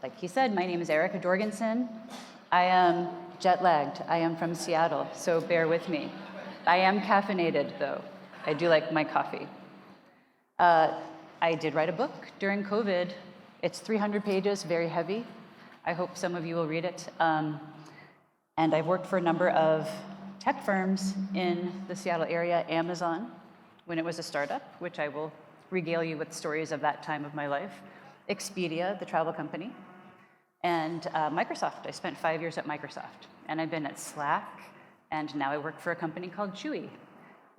Like he said, my name is Erica Jorgensen. I am jet-lagged. I am from Seattle, so bear with me. I am caffeinated, though. I do like my coffee. I did write a book during COVID. It's 300 pages, very heavy. I hope some of you will read it. And I've worked for a number of tech firms in the Seattle area, Amazon, when it was a startup, which I will regale you with stories of that time of my life, Expedia, the travel company, and Microsoft. I spent 5 years at Microsoft, and I've been at Slack, and now I work for a company called Chewy,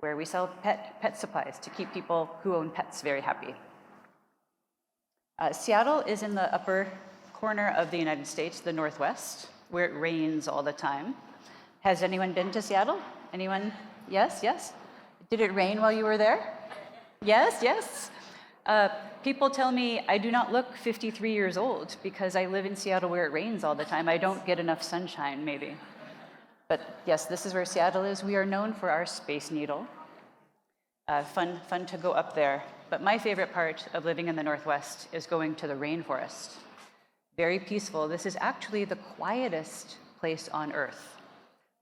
where we sell pet supplies to keep people who own pets very happy. Seattle is in the upper corner of the United States, the Northwest, where it rains all the time. Has anyone been to Seattle? Anyone? Yes, yes? Did it rain while you were there? Yes, yes. People tell me I do not look 53 years old because I live in Seattle where it rains all the time. I don't get enough sunshine, maybe. But yes, this is where Seattle is. We are known for our Space Needle. Fun to go up there. But my favorite part of living in the Northwest is going to the rainforest. Very peaceful. This is actually the quietest place on Earth.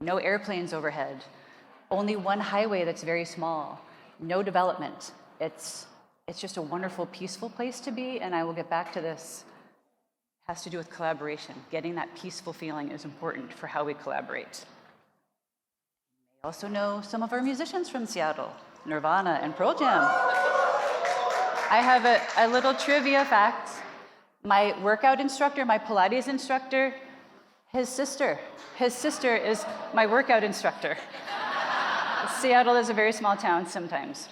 No airplanes overhead. Only one highway that's very small. No development. It's just a wonderful, peaceful place to be, and I will get back to this. It has to do with collaboration. Getting that peaceful feeling is important for how we collaborate. You may also know some of our musicians from Seattle, Nirvana and Pearl Jam. I have a little trivia fact. My workout instructor, my Pilates instructor, his sister is my workout instructor. Seattle is a very small town sometimes.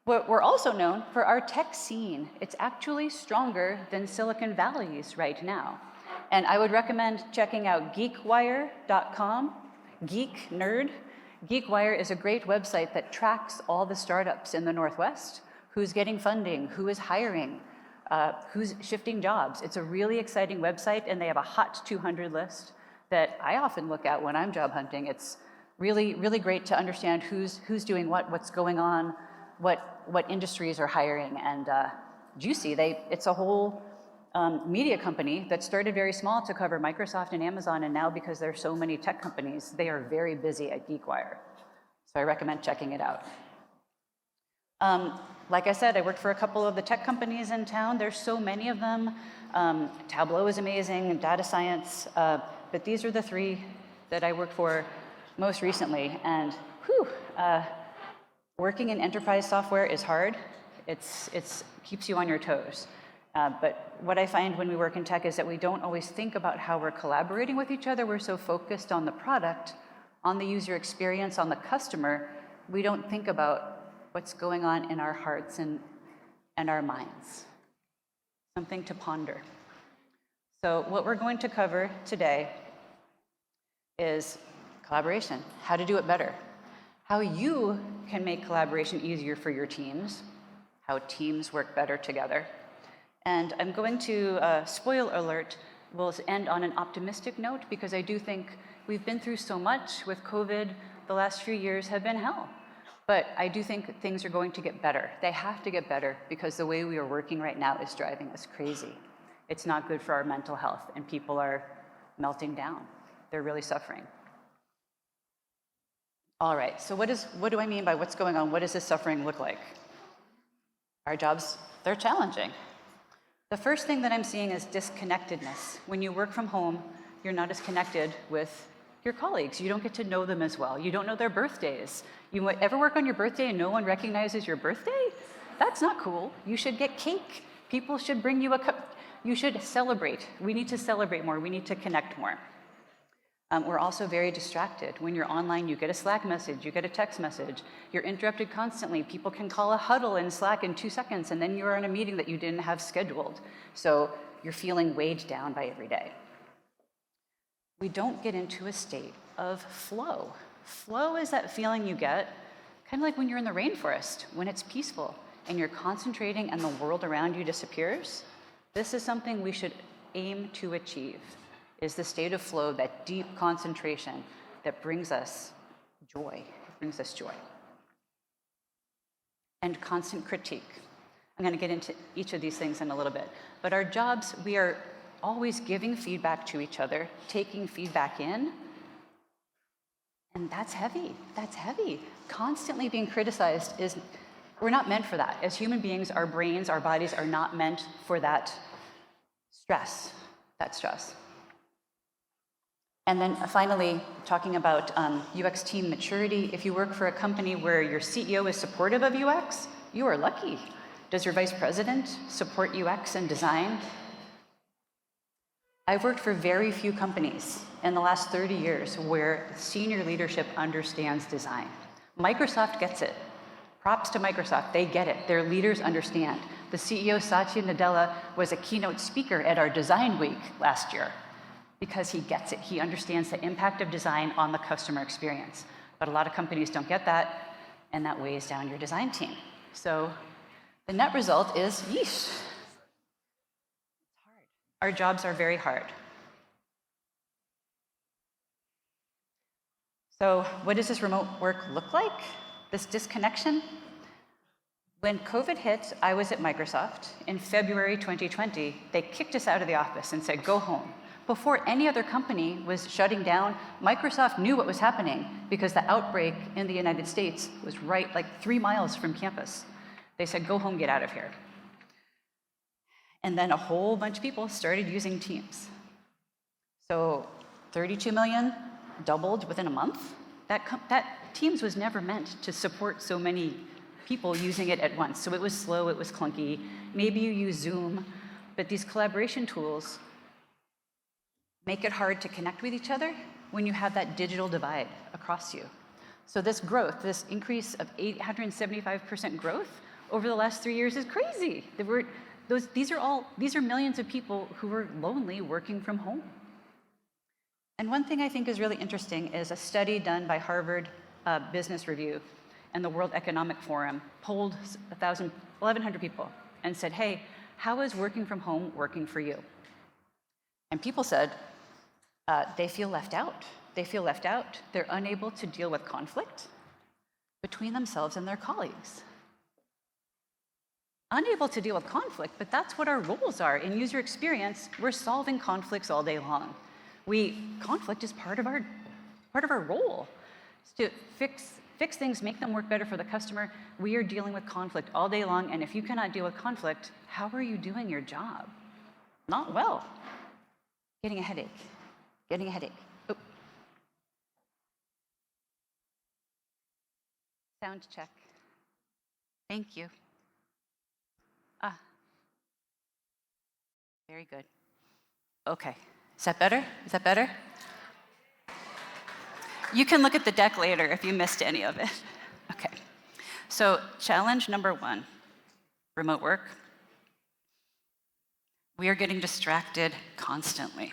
We're also known for our tech scene. It's actually stronger than Silicon Valley's right now. And I would recommend checking out geekwire.com, geek nerd. GeekWire is a great website that tracks all the startups in the Northwest, who's getting funding, who is hiring, who's shifting jobs. It's a really exciting website, and they have a hot 200 list that I often look at when I'm job hunting. It's really, really great to understand who's doing what's going on, what industries are hiring. And Juicy, it's a whole media company that started very small to cover Microsoft and Amazon, and now because there's so many tech companies, they are very busy at GeekWire. So I recommend checking it out. Like I said, I worked for a couple of the tech companies in town. There's so many of them. Tableau is amazing, and data science, but these are the three that I worked for most recently. And working in enterprise software is hard. It keeps you on your toes. But what I find when we work in tech is that we don't always think about how we're collaborating with each other. We're so focused on the product, on the user experience, on the customer, we don't think about what's going on in our hearts and our minds. Something to ponder. So what we're going to cover today is collaboration, how to do it better, how you can make collaboration easier for your teams, how teams work better together. And I'm going to, spoiler alert, we'll end on an optimistic note because I do think we've been through so much with COVID. The last few years have been hell. But I do think things are going to get better. They have to get better because the way we are working right now is driving us crazy. It's not good for our mental health, and people are melting down. They're really suffering. All right, so what do I mean by what's going on? What does this suffering look like? Our jobs, they're challenging. The first thing that I'm seeing is disconnectedness. When you work from home, you're not as connected with your colleagues. You don't get to know them as well. You don't know their birthdays. You ever work on your birthday and no one recognizes your birthday? That's not cool. You should get cake. People should bring you a cup. You should celebrate. We need to celebrate more. We need to connect more. We're also very distracted. When you're online, you get a Slack message, you get a text message. You're interrupted constantly. People can call a huddle in Slack in 2 seconds, and then you're in a meeting that you didn't have scheduled. So you're feeling weighed down by every day. We don't get into a state of flow. Flow is that feeling you get, kind of like when you're in the rainforest, when it's peaceful and you're concentrating and the world around you disappears. This is something we should aim to achieve, is the state of flow, that deep concentration that brings us joy. It brings us joy. And constant critique. I'm going to get into each of these things in a little bit. But our jobs, we are always giving feedback to each other, taking feedback in, and that's heavy. That's heavy. Constantly being criticized we're not meant for that. As human beings, our brains, our bodies are not meant for that stress. And then finally, talking about UX team maturity. If you work for a company where your CEO is supportive of UX, you are lucky. Does your vice president support UX and design? I've worked for very few companies in the last 30 years where senior leadership understands design. Microsoft gets it. Props to Microsoft, they get it. Their leaders understand. The CEO, Satya Nadella, was a keynote speaker at our Design Week last year because he gets it. He understands the impact of design on the customer experience. But a lot of companies don't get that, and that weighs down your design team. So the net result is, yeesh. It's hard. Our jobs are very hard. So what does this remote work look like? This disconnection? When COVID hit, I was at Microsoft. In February 2020, they kicked us out of the office and said, go home. Before any other company was shutting down, Microsoft knew what was happening because the outbreak in the United States was right like 3 miles from campus. They said, go home, get out of here. And then a whole bunch of people started using Teams. So 32 million doubled within a month. That Teams was never meant to support so many people using it at once. So it was slow, it was clunky. Maybe you use Zoom, but these collaboration tools make it hard to connect with each other when you have that digital divide across you. So this growth, this increase of 875% growth over the last 3 years is crazy. These are millions of people who are lonely working from home. And one thing I think is really interesting is a study done by Harvard Business Review and the World Economic Forum polled 1,100 people and said, hey, how is working from home working for you? And people said, they feel left out. They feel left out. They're unable to deal with conflict between themselves and their colleagues. Unable to deal with conflict, but that's what our roles are. In user experience, we're solving conflicts all day long. Conflict is part of our role. It's to fix things, make them work better for the customer. We are dealing with conflict all day long, and if you cannot deal with conflict, how are you doing your job? Not well. Getting a headache. Oh. Sound check. Thank you. Very good. Okay. Is that better? You can look at the deck later if you missed any of it. Okay. So challenge number 1, remote work. We are getting distracted constantly.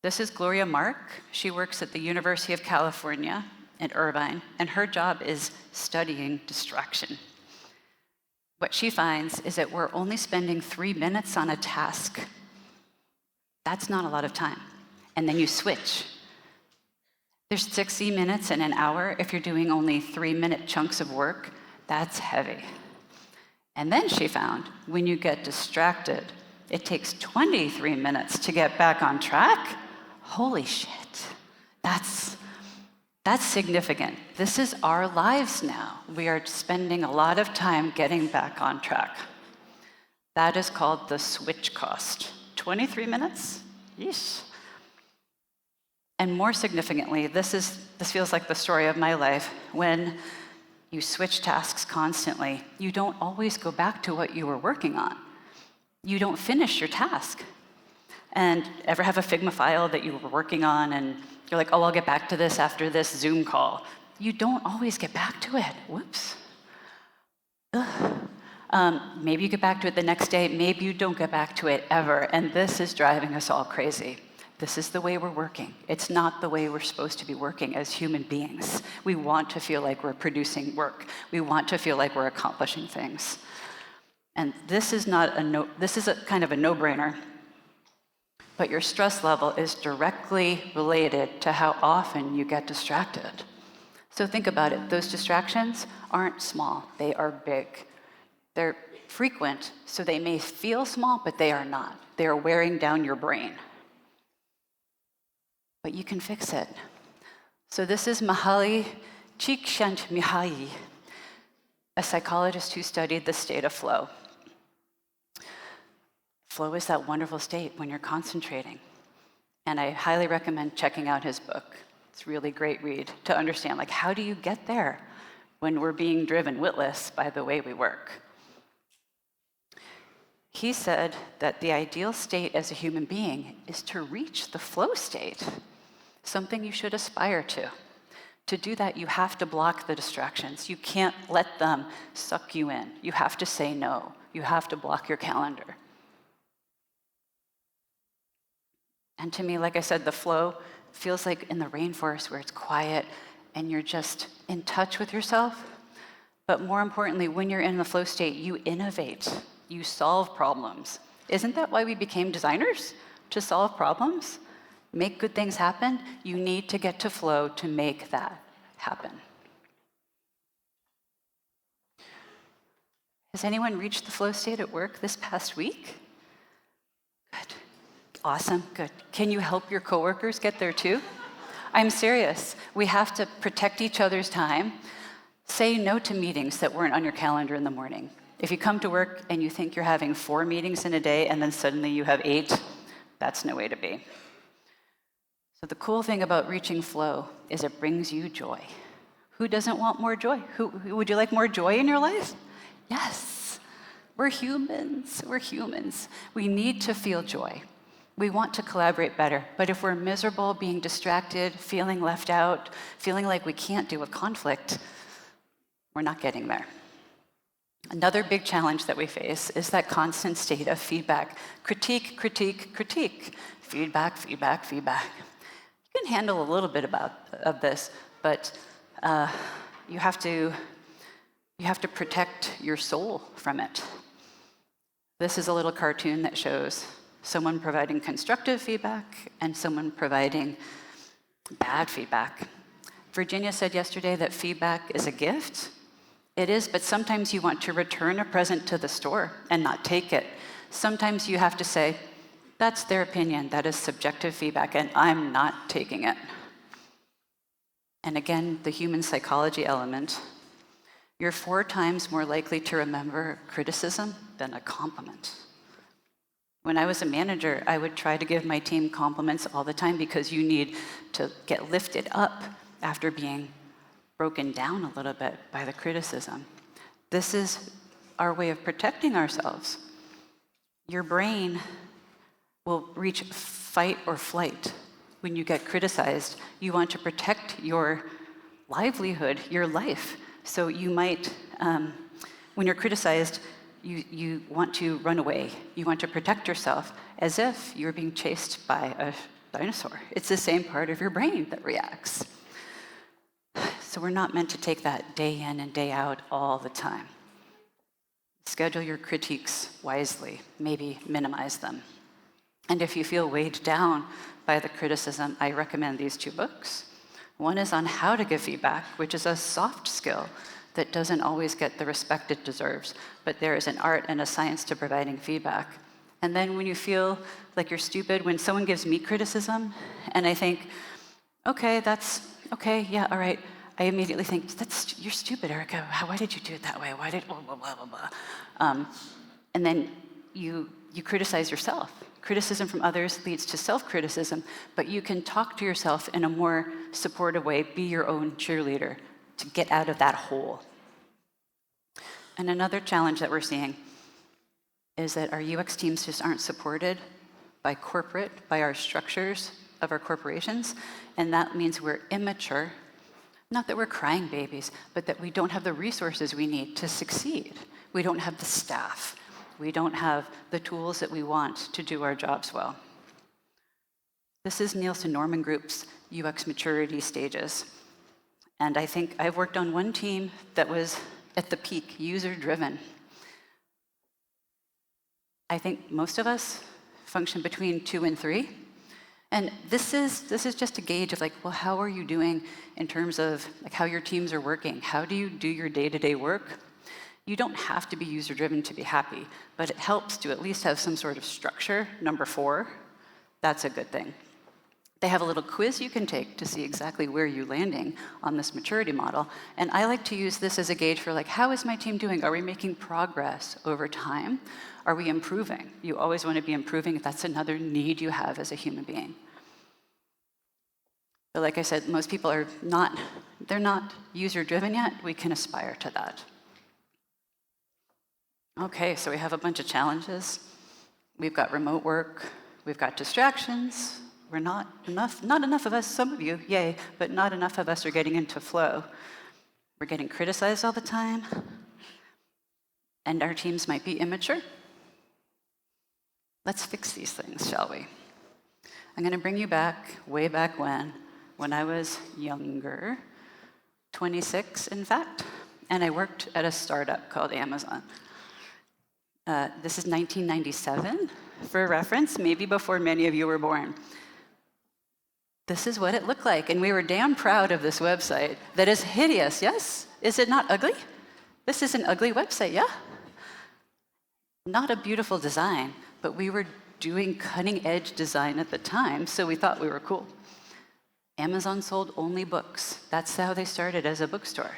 This is Gloria Mark. She works at the University of California in Irvine, and her job is studying distraction. What she finds is that we're only spending 3 minutes on a task. That's not a lot of time. And then you switch. There's 60 minutes in an hour. If you're doing only 3-minute chunks of work, that's heavy. And then she found when you get distracted, it takes 23 minutes to get back on track. Holy shit. That's significant. This is our lives now. We are spending a lot of time getting back on track. That is called the switch cost. 23 minutes? Yeesh. And more significantly, this feels like the story of my life. When you switch tasks constantly, you don't always go back to what you were working on. You don't finish your task. And ever have a Figma file that you were working on and you're like, oh, I'll get back to this after this Zoom call. You don't always get back to it. Whoops. Maybe you get back to it the next day. Maybe you don't get back to it ever. And this is driving us all crazy. This is the way we're working. It's not the way we're supposed to be working as human beings. We want to feel like we're producing work. We want to feel like we're accomplishing things. And this is a kind of a no-brainer. But your stress level is directly related to how often you get distracted. So think about it. Those distractions aren't small. They are big. They're frequent, so they may feel small, but they are not. They are wearing down your brain. But you can fix it. So this is Mihaly Csikszentmihalyi, a psychologist who studied the state of flow. Flow is that wonderful state when you're concentrating. And I highly recommend checking out his book. It's a really great read to understand, like, how do you get there when we're being driven witless by the way we work? He said that the ideal state as a human being is to reach the flow state, something you should aspire to. To do that, you have to block the distractions. You can't let them suck you in. You have to say no. You have to block your calendar. And to me, like I said, the flow feels like in the rainforest where it's quiet and you're just in touch with yourself. But more importantly, when you're in the flow state, you innovate, you solve problems. Isn't that why we became designers? To solve problems? Make good things happen? You need to get to flow to make that happen. Has anyone reached the flow state at work this past week? Good. Awesome, good. Can you help your coworkers get there too? I'm serious. We have to protect each other's time. Say no to meetings that weren't on your calendar in the morning. If you come to work and you think you're having 4 meetings in a day and then suddenly you have 8, that's no way to be. So the cool thing about reaching flow is it brings you joy. Who doesn't want more joy? Who would you like more joy in your life? Yes. We're humans. We're humans. We need to feel joy. We want to collaborate better, but if we're miserable, being distracted, feeling left out, feeling like we can't deal with conflict, we're not getting there. Another big challenge that we face is that constant state of feedback. Critique, critique, critique. Feedback, feedback, feedback. You can handle a little bit of this, but you have to protect your soul from it. This is a little cartoon that shows someone providing constructive feedback and someone providing bad feedback. Virginia said yesterday that feedback is a gift. It is, but sometimes you want to return a present to the store and not take it. Sometimes you have to say, that's their opinion, that is subjective feedback, and I'm not taking it. And again, the human psychology element. You're 4 times more likely to remember criticism than a compliment. When I was a manager, I would try to give my team compliments all the time because you need to get lifted up after being broken down a little bit by the criticism. This is our way of protecting ourselves. Your brain will reach fight or flight when you get criticized. You want to protect your livelihood, your life. So you might, when you're criticized, you want to run away. You want to protect yourself as if you're being chased by a dinosaur. It's the same part of your brain that reacts. So we're not meant to take that day in and day out all the time. Schedule your critiques wisely, maybe minimize them. And if you feel weighed down by the criticism, I recommend these 2 books. One is on how to give feedback, which is a soft skill that doesn't always get the respect it deserves, but there is an art and a science to providing feedback. And then when you feel like you're stupid, when someone gives me criticism, and I think, okay, that's okay, yeah, all right, I immediately think, you're stupid, Erica. Why did you do it that way? Why did, blah, blah, blah, blah, blah. And then you criticize yourself. Criticism from others leads to self-criticism, but you can talk to yourself in a more supportive way, be your own cheerleader to get out of that hole. And another challenge that we're seeing is that our UX teams just aren't supported by our structures of our corporations, and that means we're immature. Not that we're crying babies, but that we don't have the resources we need to succeed. We don't have the staff. We don't have the tools that we want to do our jobs well. This is Nielsen Norman Group's UX maturity stages. And I think I've worked on one team that was at the peak, user-driven. I think most of us function between 2 and 3. And this is just a gauge of like, well, how are you doing in terms of like how your teams are working? How do you do your day-to-day work? You don't have to be user-driven to be happy, but it helps to at least have some sort of structure. Number 4, that's a good thing. They have a little quiz you can take to see exactly where you're landing on this maturity model. And I like to use this as a gauge for, like, how is my team doing? Are we making progress over time? Are we improving? You always want to be improving. That's another need you have as a human being. But like I said, most people are not, they're not user-driven yet. We can aspire to that. Okay, so we have a bunch of challenges. We've got remote work. We've got distractions. We're not enough of us, some of you, yay, but not enough of us are getting into flow. We're getting criticized all the time. And our teams might be immature. Let's fix these things, shall we? I'm going to bring you back, way back when I was younger, 26 in fact, and I worked at a startup called Amazon. This is 1997, for reference, maybe before many of you were born. This is what it looked like, and we were damn proud of this website that is hideous, yes? Is it not ugly? This is an ugly website, yeah? Not a beautiful design, but we were doing cutting-edge design at the time, so we thought we were cool. Amazon sold only books. That's how they started, as a bookstore.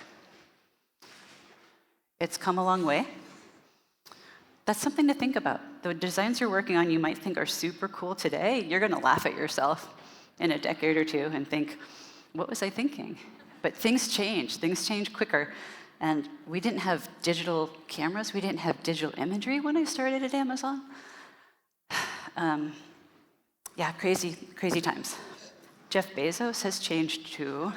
It's come a long way. That's something to think about. The designs you're working on you might think are super cool today. You're going to laugh at yourself in a decade or two and think, what was I thinking? But things change quicker. And we didn't have digital cameras. We didn't have digital imagery when I started at Amazon. Yeah, crazy times. Jeff Bezos has changed too.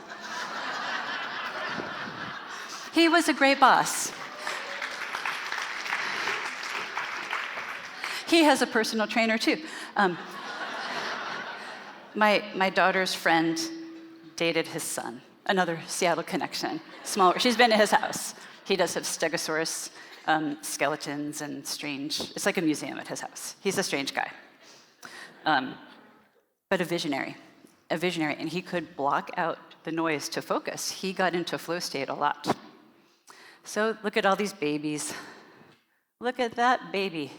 He was a great boss. He has a personal trainer too. My daughter's friend dated his son, another Seattle connection. Smaller. She's been to his house. He does have Stegosaurus skeletons and strange. It's like a museum at his house. He's a strange guy, but a visionary, and he could block out the noise to focus. He got into flow state a lot. So look at all these babies. Look at that baby.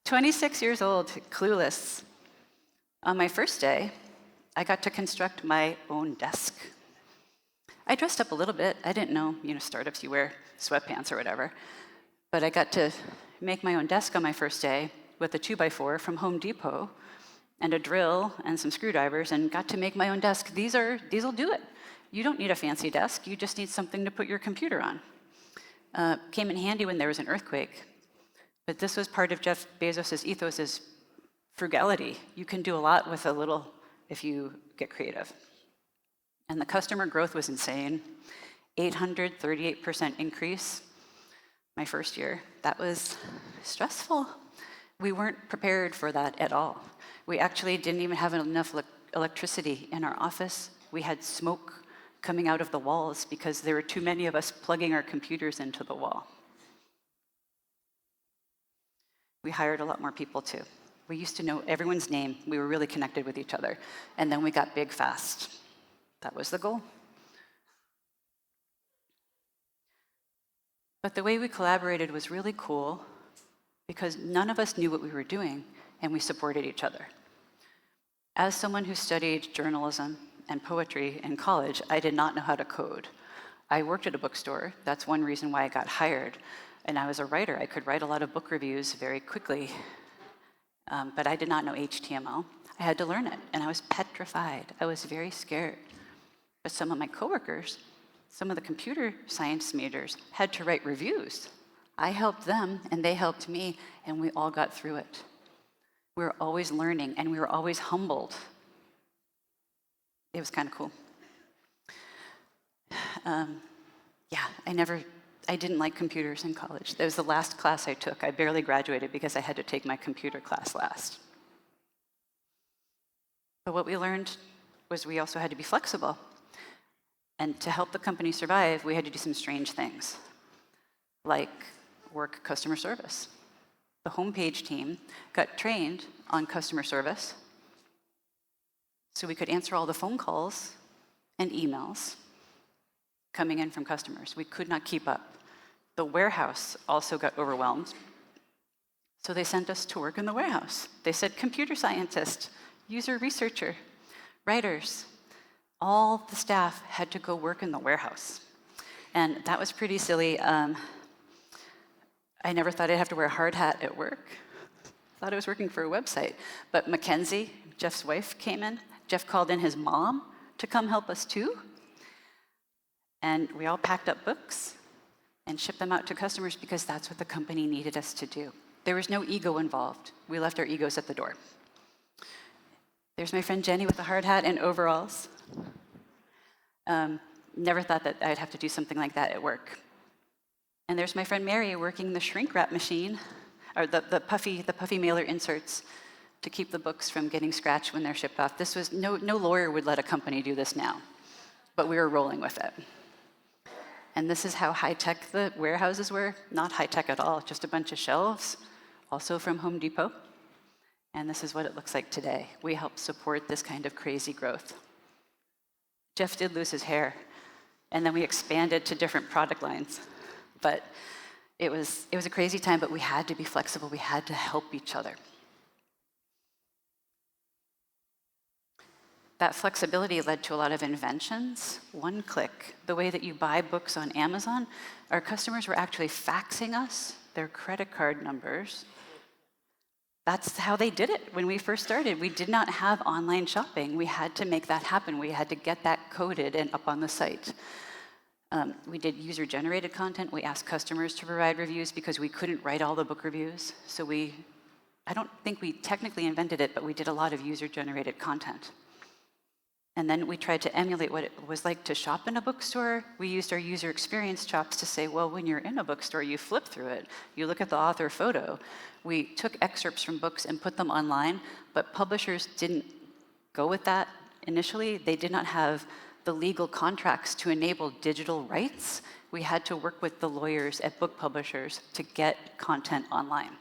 26 years old, clueless. On my first day, I got to construct my own desk. I dressed up a little bit. I didn't know, startups, you wear sweatpants or whatever. But I got to make my own desk on my first day with a 2x4 from Home Depot and a drill and some screwdrivers, and got to make my own desk. These'll do it. You don't need a fancy desk. You just need something to put your computer on. Came in handy when there was an earthquake. But this was part of Jeff Bezos' ethos, is frugality. You can do a lot with a little if you get creative. And the customer growth was insane. 838% increase my first year. That was stressful. We weren't prepared for that at all. We actually didn't even have enough electricity in our office. We had smoke coming out of the walls because there were too many of us plugging our computers into the wall. We hired a lot more people too. We used to know everyone's name. We were really connected with each other. And then we got big fast. That was the goal. But the way we collaborated was really cool because none of us knew what we were doing, and we supported each other. As someone who studied journalism and poetry in college, I did not know how to code. I worked at a bookstore. That's one reason why I got hired. And I was a writer. I could write a lot of book reviews very quickly, but I did not know HTML. I had to learn it, and I was petrified. I was very scared. But some of my coworkers, some of the computer science majors, had to write reviews. I helped them, and they helped me, and we all got through it. We were always learning, and we were always humbled. It was kind of cool. I didn't like computers in college. That was the last class I took. I barely graduated because I had to take my computer class last. But what we learned was we also had to be flexible. And to help the company survive, we had to do some strange things, like work customer service. The homepage team got trained on customer service so we could answer all the phone calls and emails coming in from customers. We could not keep up. The warehouse also got overwhelmed. So they sent us to work in the warehouse. They said computer scientist, user researcher, writers. All the staff had to go work in the warehouse. And that was pretty silly. I never thought I'd have to wear a hard hat at work. Thought I was working for a website. But Mackenzie, Jeff's wife, came in. Jeff called in his mom to come help us too. And we all packed up books and shipped them out to customers because that's what the company needed us to do. There was no ego involved. We left our egos at the door. There's my friend Jenny with a hard hat and overalls. Never thought that I'd have to do something like that at work. And there's my friend Mary working the shrink wrap machine, or the puffy mailer inserts to keep the books from getting scratched when they're shipped off. This was, no lawyer would let a company do this now, but we were rolling with it. And this is how high-tech the warehouses were. Not high-tech at all, just a bunch of shelves, also from Home Depot. And this is what it looks like today. We help support this kind of crazy growth. Jeff did lose his hair, and then we expanded to different product lines. But it was a crazy time, but we had to be flexible. We had to help each other. That flexibility led to a lot of inventions. One click, the way that you buy books on Amazon, our customers were actually faxing us their credit card numbers. That's how they did it when we first started. We did not have online shopping. We had to make that happen. We had to get that coded and up on the site. We did user-generated content. We asked customers to provide reviews because we couldn't write all the book reviews. So I don't think we technically invented it, but we did a lot of user-generated content. And then we tried to emulate what it was like to shop in a bookstore. We used our user experience chops to say, well, when you're in a bookstore, you flip through it. You look at the author photo. We took excerpts from books and put them online, but publishers didn't go with that initially. They did not have the legal contracts to enable digital rights. We had to work with the lawyers at book publishers to get content online.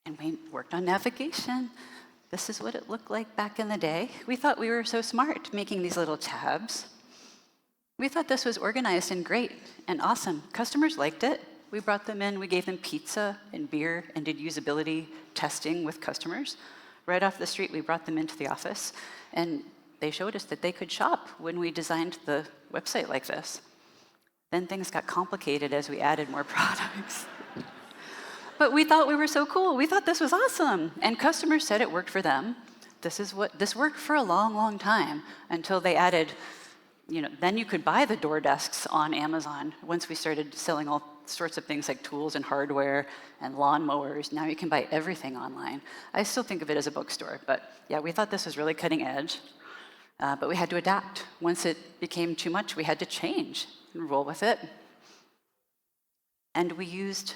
And we worked on navigation. This is what it looked like back in the day. We thought we were so smart making these little tabs. We thought this was organized and great and awesome. Customers liked it. We brought them in, we gave them pizza and beer and did usability testing with customers. Right off the street, we brought them into the office and they showed us that they could shop when we designed the website like this. Then things got complicated as we added more products. But we thought we were so cool. We thought this was awesome. And customers said it worked for them. This worked for a long, long time until they added, then you could buy the door desks on Amazon. Once we started selling all sorts of things like tools and hardware and lawnmowers, now you can buy everything online. I still think of it as a bookstore, but yeah, we thought this was really cutting edge. But we had to adapt. Once it became too much, we had to change and roll with it. And we used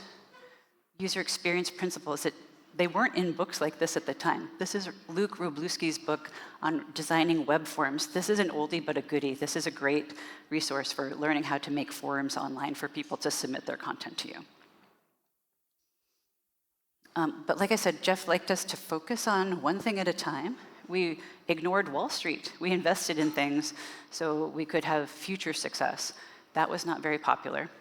user experience principles that they weren't in books like this at the time. This is Luke Wroblewski's book on designing web forms. This is an oldie but a goodie. This is a great resource for learning how to make forums online for people to submit their content to you. But like I said, Jeff liked us to focus on one thing at a time. We ignored Wall Street. We invested in things so we could have future success. That was not very popular,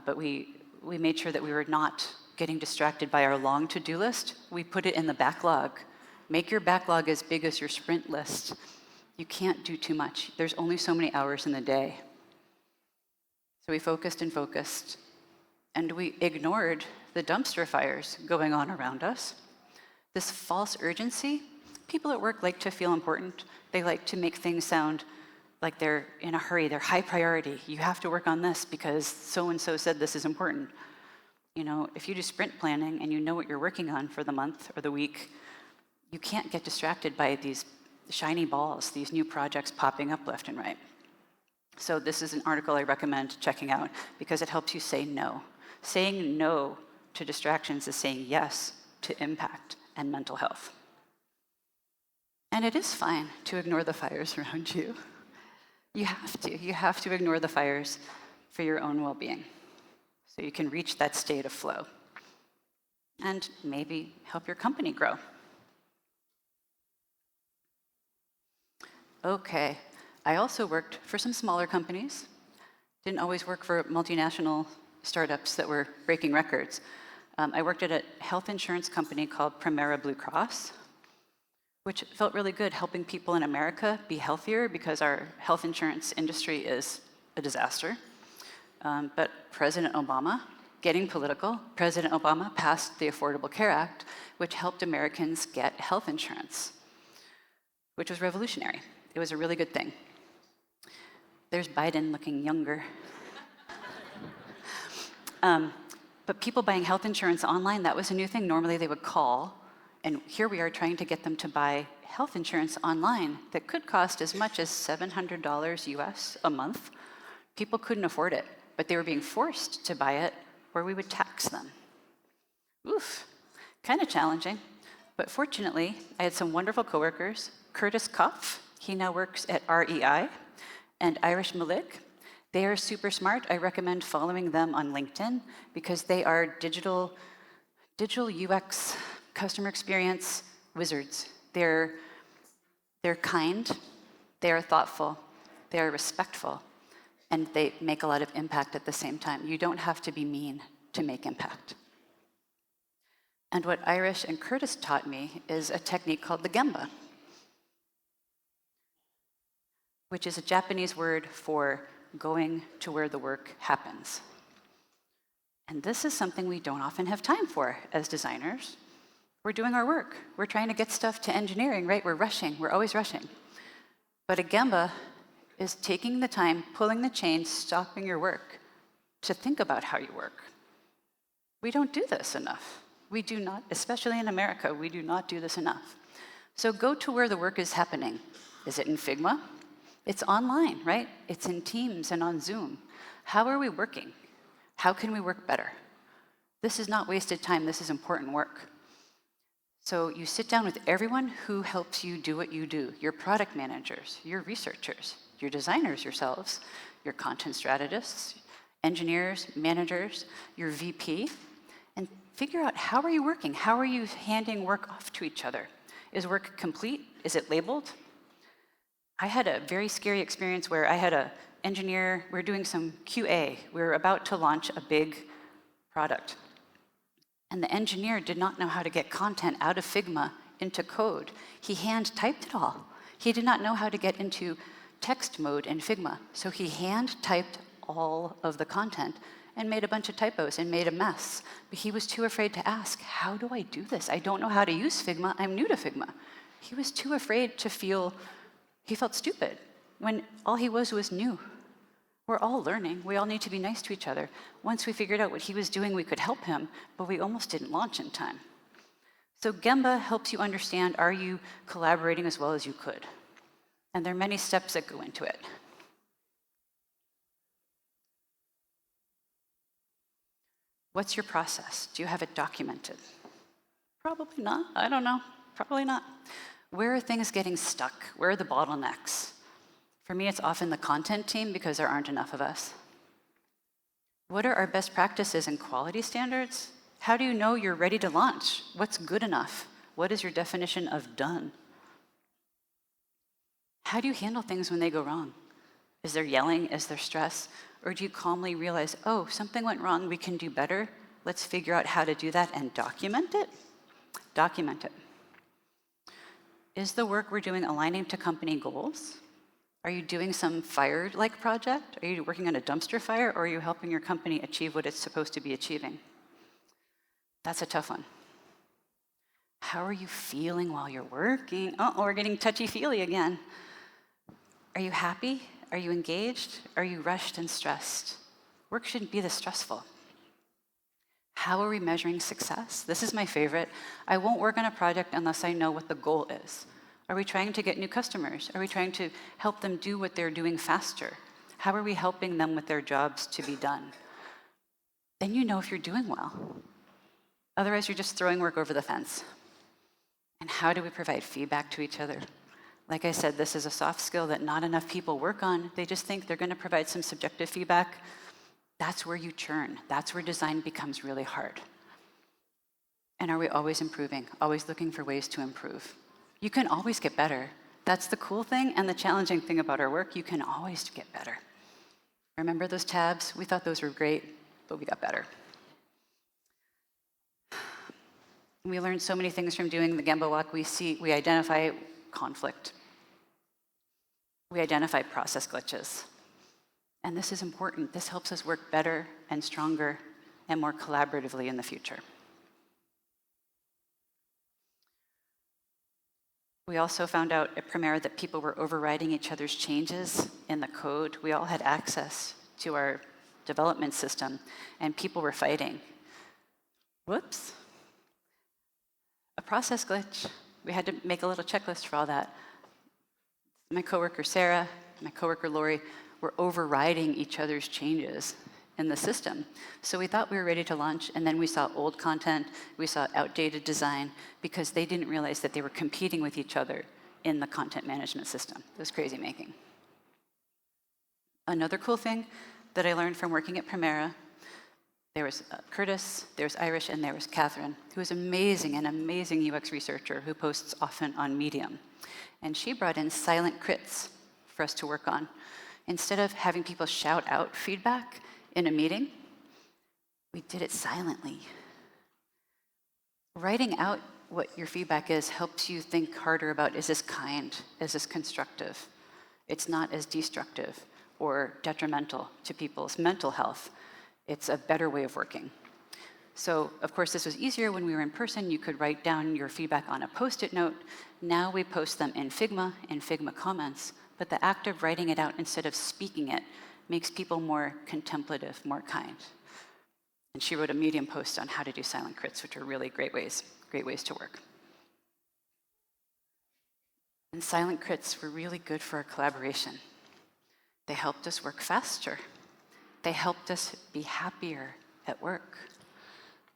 but we made sure that we were not getting distracted by our long to-do list. We put it in the backlog. Make your backlog as big as your sprint list. You can't do too much. There's only so many hours in the day. So we focused and focused, and we ignored the dumpster fires going on around us. This false urgency, people at work like to feel important. They like to make things sound like they're in a hurry, they're high priority. You have to work on this because so-and-so said this is important. If you do sprint planning and you know what you're working on for the month or the week, you can't get distracted by these shiny balls, these new projects popping up left and right. So this is an article I recommend checking out because it helps you say no. Saying no to distractions is saying yes to impact and mental health. And it is fine to ignore the fires around you. You have to ignore the fires for your own well-being so you can reach that state of flow and maybe help your company grow. Okay, I also worked for some smaller companies, Didn't always work for multinational startups that were breaking records. I worked at a health insurance company called Primera Blue Cross, which felt really good helping people in America be healthier because our health insurance industry is a disaster. But President Obama, getting political, President Obama passed the Affordable Care Act, which helped Americans get health insurance, which was revolutionary. It was a really good thing. There's Biden looking younger. But people buying health insurance online, that was a new thing. Normally they would call, and here we are trying to get them to buy health insurance online that could cost as much as $700 US a month. People couldn't afford it, but they were being forced to buy it or we would tax them. Oof, kind of challenging. But fortunately, I had some wonderful coworkers. Curtis Kopf, he now works at REI, and Irish Malik. They are super smart. I recommend following them on LinkedIn because they are digital UX, customer experience wizards. They're kind, they are thoughtful, they are respectful, and they make a lot of impact at the same time. You don't have to be mean to make impact. And what Irish and Curtis taught me is a technique called the gemba, which is a Japanese word for going to where the work happens. And this is something we don't often have time for as designers. We're doing our work. We're trying to get stuff to engineering, right? We're rushing. We're always rushing. But a gemba is taking the time, pulling the chain, stopping your work to think about how you work. We don't do this enough. We do not, especially in America, we do not do this enough. So go to where the work is happening. Is it in Figma? It's online, right? It's in Teams and on Zoom. How are we working? How can we work better? This is not wasted time, this is important work. So you sit down with everyone who helps you do what you do, your product managers, your researchers, your designers yourselves, your content strategists, engineers, managers, your VP, and figure out how are you working? How are you handing work off to each other? Is work complete? Is it labeled? I had a very scary experience where I had an engineer, we were doing some QA. We were about to launch a big product. And the engineer did not know how to get content out of Figma into code. He hand typed it all. He did not know how to get into text mode in Figma. So he hand typed all of the content and made a bunch of typos and made a mess. But he was too afraid to ask, how do I do this? I don't know how to use Figma. I'm new to Figma. He was too afraid to feel, he felt stupid when all he was new. We're all learning. We all need to be nice to each other. Once we figured out what he was doing, we could help him, but we almost didn't launch in time. So Gemba helps you understand, are you collaborating as well as you could? And there are many steps that go into it. What's your process? Do you have it documented? Probably not. I don't know. Probably not. Where are things getting stuck? Where are the bottlenecks? For me, it's often the content team because there aren't enough of us. What are our best practices and quality standards? How do you know you're ready to launch? What's good enough? What is your definition of done? How do you handle things when they go wrong? Is there yelling? Is there stress? Or do you calmly realize, oh, something went wrong, we can do better. Let's figure out how to do that and document it? Document it. Is the work we're doing aligning to company goals? Are you doing some fire-like project? Are you working on a dumpster fire, or are you helping your company achieve what it's supposed to be achieving? That's a tough one. How are you feeling while you're working? Oh, we're getting touchy-feely again. Are you happy? Are you engaged? Are you rushed and stressed? Work shouldn't be this stressful. How are we measuring success? This is my favorite. I won't work on a project unless I know what the goal is. Are we trying to get new customers? Are we trying to help them do what they're doing faster? How are we helping them with their jobs to be done? Then you know if you're doing well. Otherwise, you're just throwing work over the fence. And how do we provide feedback to each other? Like I said, this is a soft skill that not enough people work on. They just think they're going to provide some subjective feedback. That's where you churn. That's where design becomes really hard. And are we always improving? Always looking for ways to improve? You can always get better. That's the cool thing and the challenging thing about our work. You can always get better. Remember those tabs? We thought those were great, but we got better. We learned so many things from doing the Gemba walk. We identify conflict. We identify process glitches. And this is important. This helps us work better and stronger and more collaboratively in the future. We also found out at Primera that people were overriding each other's changes in the code. We all had access to our development system, and people were fighting. Whoops. A process glitch. We had to make a little checklist for all that. My coworker Sarah, my coworker Lori, were overriding each other's changes in the system. So we thought we were ready to launch, and then we saw old content, we saw outdated design, because they didn't realize that they were competing with each other in the content management system. It was crazy making. Another cool thing that I learned from working at Primera, there was Curtis, there was Irish, and there was Catherine, who is an amazing UX researcher who posts often on Medium. And she brought in silent crits for us to work on. Instead of having people shout out feedback in a meeting, we did it silently. Writing out what your feedback is helps you think harder about, is this kind? Is this constructive? It's not as destructive or detrimental to people's mental health. It's a better way of working. So, of course, this was easier when we were in person. You could write down your feedback on a Post-it note. Now we post them in Figma comments, but the act of writing it out instead of speaking it makes people more contemplative, more kind. And she wrote a Medium post on how to do silent crits, which are really great ways to work. And silent crits were really good for our collaboration. They helped us work faster. They helped us be happier at work.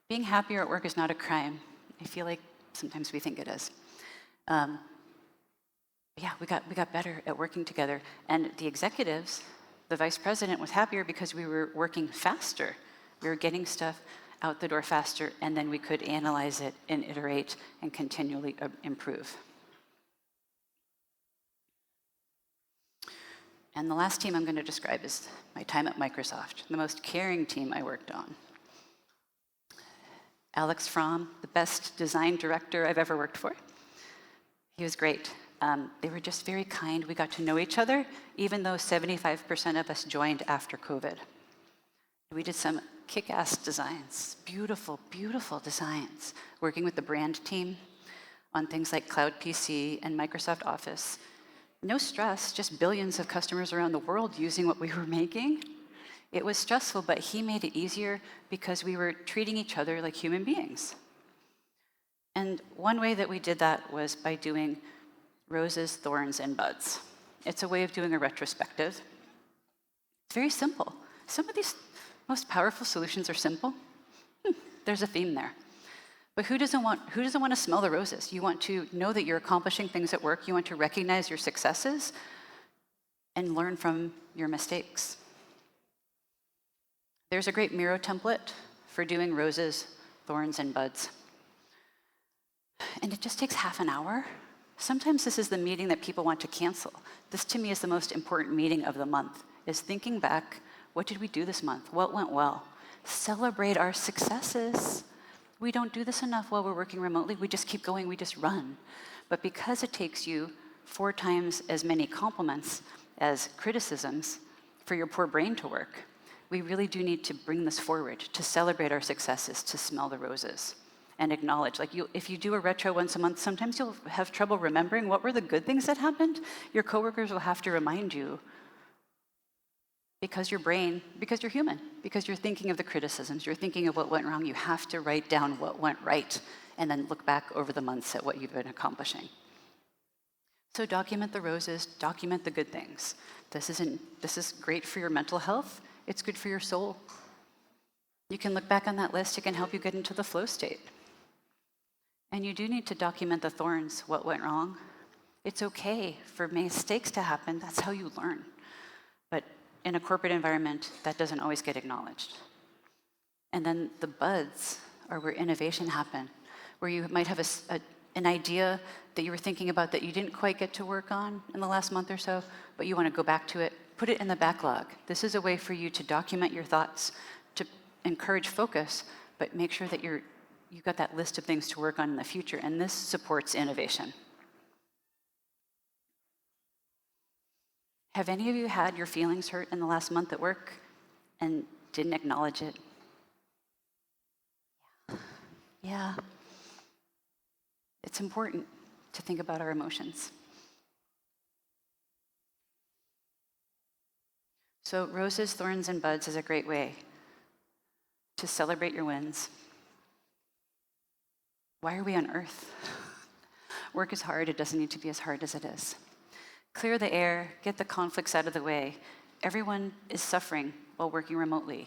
Being happier at work is not a crime. I feel like sometimes we think it is. Yeah, we got better at working together. And the executives, the vice president was happier because we were working faster. We were getting stuff out the door faster, and then we could analyze it and iterate and continually improve. And the last team I'm going to describe is my time at Microsoft, the most caring team I worked on. Alex Fromm, the best design director I've ever worked for. He was great. They were just very kind. We got to know each other, even though 75% of us joined after COVID. We did some kick-ass designs, beautiful, beautiful designs, working with the brand team on things like Cloud PC and Microsoft Office. No stress, just billions of customers around the world using what we were making. It was stressful, but he made it easier because we were treating each other like human beings. And one way that we did that was by doing roses, thorns, and buds. It's a way of doing a retrospective. It's very simple. Some of these most powerful solutions are simple. There's a theme there. But who doesn't want to smell the roses? You want to know that you're accomplishing things at work. You want to recognize your successes and learn from your mistakes. There's a great Miro template for doing roses, thorns, and buds. And it just takes half an hour. Sometimes this is the meeting that people want to cancel. This, to me, is the most important meeting of the month, is thinking back, what did we do this month? What went well? Celebrate our successes. We don't do this enough while we're working remotely. We just keep going, we just run. But because it takes you 4 times as many compliments as criticisms for your poor brain to work, we really do need to bring this forward, to celebrate our successes, to smell the roses and acknowledge. Like, if you do a retro once a month, sometimes you'll have trouble remembering what were the good things that happened. Your coworkers will have to remind you, because your brain, because you're human, because you're thinking of the criticisms, you're thinking of what went wrong, you have to write down what went right and then look back over the months at what you've been accomplishing. So document the roses, document the good things. This is great for your mental health. It's good for your soul. You can look back on that list. It can help you get into the flow state. And you do need to document the thorns, what went wrong. It's okay for mistakes to happen. That's how you learn. But in a corporate environment, that doesn't always get acknowledged. And then the buds are where innovation happens, where you might have an idea that you were thinking about that you didn't quite get to work on in the last month or so, but you want to go back to it, Put it in the backlog. This is a way for you to document your thoughts, to encourage focus, but make sure that you've got that list of things to work on in the future, and this supports innovation. Have any of you had your feelings hurt in the last month at work and didn't acknowledge it? Yeah. It's important to think about our emotions. So roses, thorns, and buds is a great way to celebrate your wins. Why are we on Earth? Work is hard. It doesn't need to be as hard as it is. Clear the air, get the conflicts out of the way. Everyone is suffering while working remotely,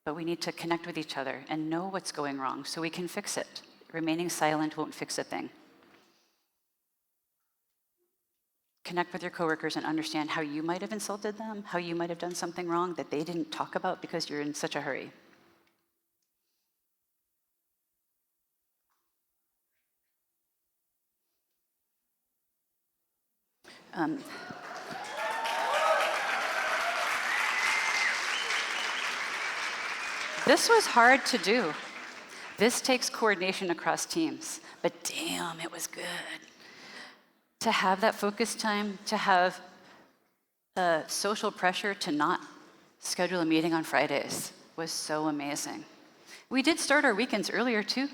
but we need to connect with each other and know what's going wrong so we can fix it. Remaining silent won't fix a thing. Connect with your coworkers and understand how you might have insulted them, how you might have done something wrong that they didn't talk about because you're in such a hurry. This was hard to do. This takes coordination across teams, but damn, it was good. To have that focus time, to have the social pressure to not schedule a meeting on Fridays was so amazing. We did start our weekends earlier too,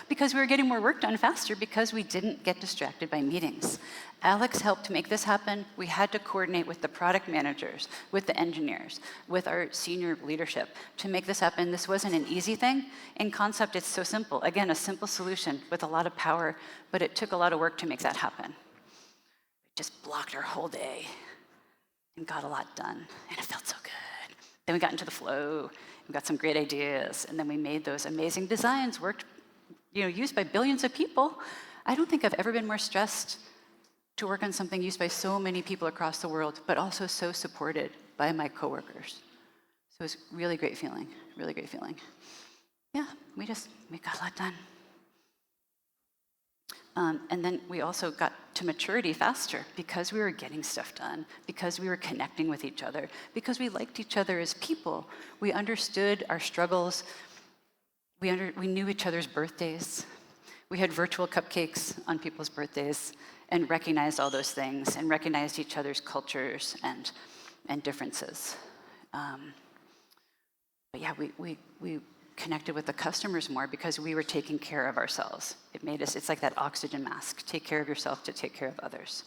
because we were getting more work done faster because we didn't get distracted by meetings. Alex helped to make this happen. We had to coordinate with the product managers, with the engineers, with our senior leadership to make this happen. This wasn't an easy thing. In concept, it's so simple. Again, a simple solution with a lot of power, but it took a lot of work to make that happen. We just blocked our whole day and got a lot done, and it felt so good. Then we got into the flow, we got some great ideas, and then we made those amazing designs, worked, used by billions of people. I don't think I've ever been more stressed to work on something used by so many people across the world, but also so supported by my coworkers. So it's really great feeling, really great feeling. Yeah, we got a lot done. And then we also got to maturity faster because we were getting stuff done, because we were connecting with each other, because we liked each other as people. We understood our struggles. We knew each other's birthdays. We had virtual cupcakes on people's birthdays and recognized all those things and recognized each other's cultures and differences. But yeah, we connected with the customers more because we were taking care of ourselves. It's like that oxygen mask. Take care of yourself to take care of others.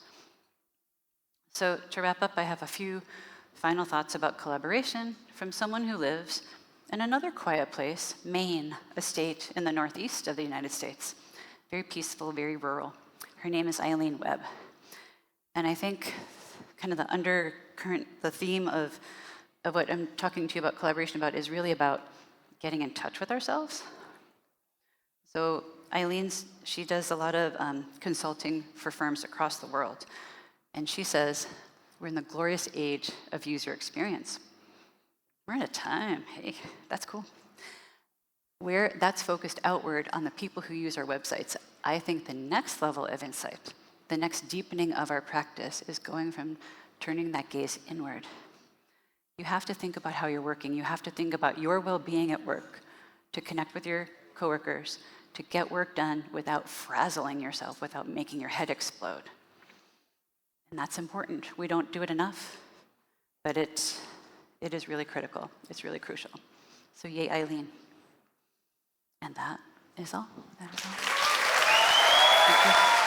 So to wrap up, I have a few final thoughts about collaboration from someone who lives in another quiet place, Maine, a state in the northeast of the United States. Very peaceful, very rural. Her name is Eileen Webb. And I think kind of the undercurrent, the theme of what I'm talking to you about collaboration about is really about getting in touch with ourselves. So she does a lot of consulting for firms across the world. And she says, we're in the glorious age of user experience. We're in a time, hey, that's cool. That's focused outward on the people who use our websites. I think the next level of insight, the next deepening of our practice is going from turning that gaze inward. You have to think about how you're working. You have to think about your well-being at work, to connect with your coworkers, to get work done without frazzling yourself, without making your head explode. And that's important. We don't do it enough, but it is really critical. It's really crucial. So yay, Eileen. And that is all. That is all. Thank you.